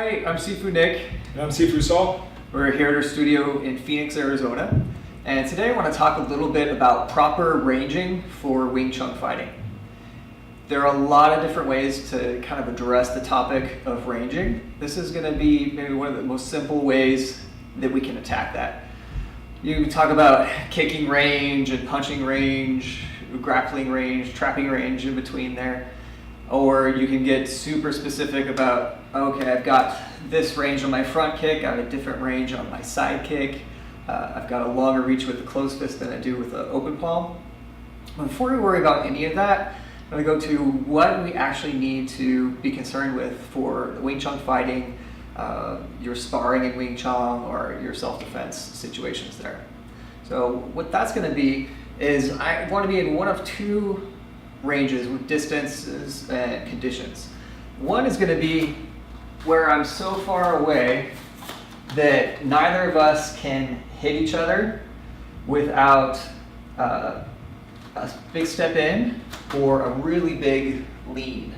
Hi, I'm Sifu Nick. And I'm Sifu Saul. We're here at our studio in Phoenix, Arizona. And today I want to talk a little bit about proper ranging for Wing Chun fighting. There are a lot of different ways to kind of address the topic of ranging. This is going to be maybe one of the most simple ways that we can attack that. You can talk about kicking range and punching range, grappling range, trapping range in between there. Or you can get super specific about, okay, I've got this range on my front kick, I have a different range on my side kick, I've got a longer reach with the closed fist than I do with the open palm. Before we worry about any of that, I'm going to go to what we actually need to be concerned with for the Wing Chun fighting, your sparring in Wing Chun, or your self-defense situations there. So what that's going to be is I want to be in one of two ranges with distances and conditions. One is going to be where I'm so far away that neither of us can hit each other without a big step in or a really big lean.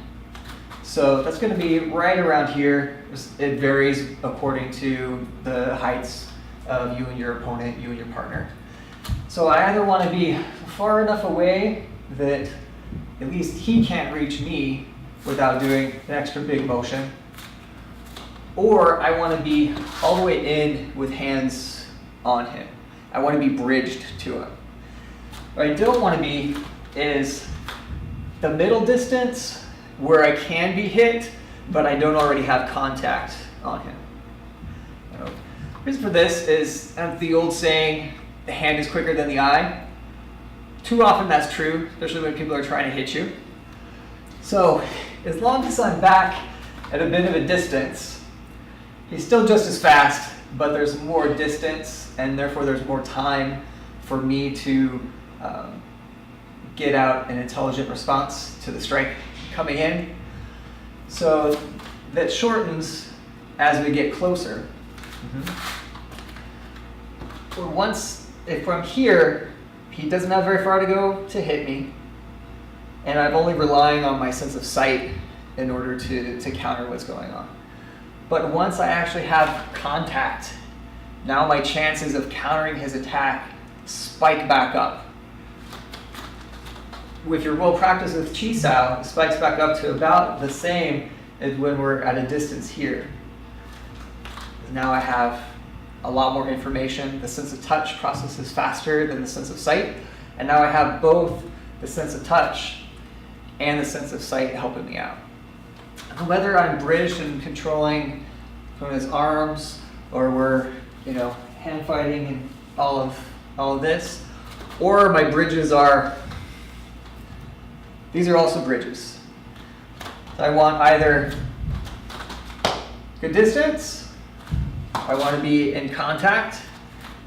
So that's going to be right around here. It varies according to the heights of you and your opponent, you and your partner. So I either want to be far enough away that at least he can't reach me without doing an extra big motion, or I want to be all the way in with hands on him. I want to be bridged to him. What I don't want to be is the middle distance where I can be hit, but I don't already have contact on him. The reason for this is the old saying, the hand is quicker than the eye. Too often that's true, especially when people are trying to hit you. So as long as I'm back at a bit of a distance, he's still just as fast, but there's more distance, and therefore there's more time for me to get out an intelligent response to the strike coming in. So that shortens as we get closer. If I'm here, he doesn't have very far to go to hit me, and I'm only relying on my sense of sight in order to counter what's going on. But once I actually have contact, now my chances of countering his attack spike back up. If you're well practiced with Chi Sao, it spikes back up to about the same as when we're at a distance here. Now I have a lot more information. The sense of touch processes faster than the sense of sight. And now I have both the sense of touch and the sense of sight helping me out. Whether I'm bridged and controlling from his arms, or we're hand fighting and all of this, or my bridges are, these are also bridges. So I want either good distance, I want to be in contact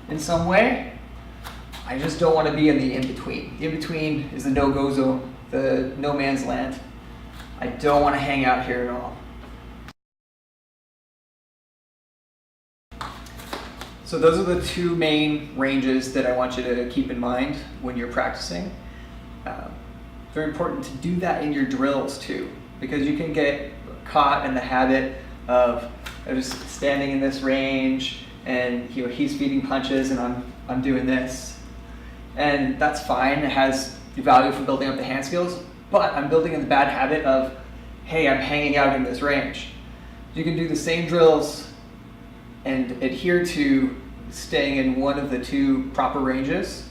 in some way. I just don't want to be in the in-between. The in-between is the no-go zone, the no man's land. I don't want to hang out here at all. So those are the two main ranges that I want you to keep in mind when you're practicing. Very important to do that in your drills too, because you can get caught in the habit of just standing in this range, and he's feeding punches and I'm doing this. And that's fine, it has value for building up the hand skills, but I'm building in the bad habit of, hey, I'm hanging out in this range. You can do the same drills and adhere to staying in one of the two proper ranges.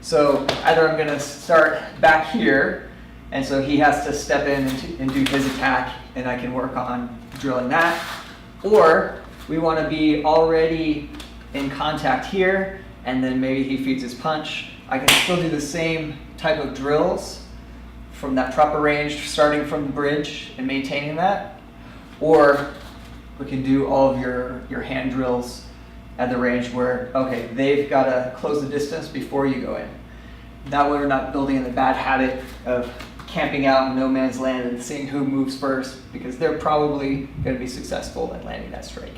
So either I'm going to start back here, and so he has to step in and do his attack, and I can work on drilling that. Or we want to be already in contact here, and then maybe he feeds his punch. I can still do the same type of drills from that proper range, starting from the bridge and maintaining that. Or we can do all of your hand drills at the range where, okay, they've got to close the distance before you go in. That way we're not building in the bad habit of camping out in no man's land and seeing who moves first, because they're probably going to be successful at landing that strike.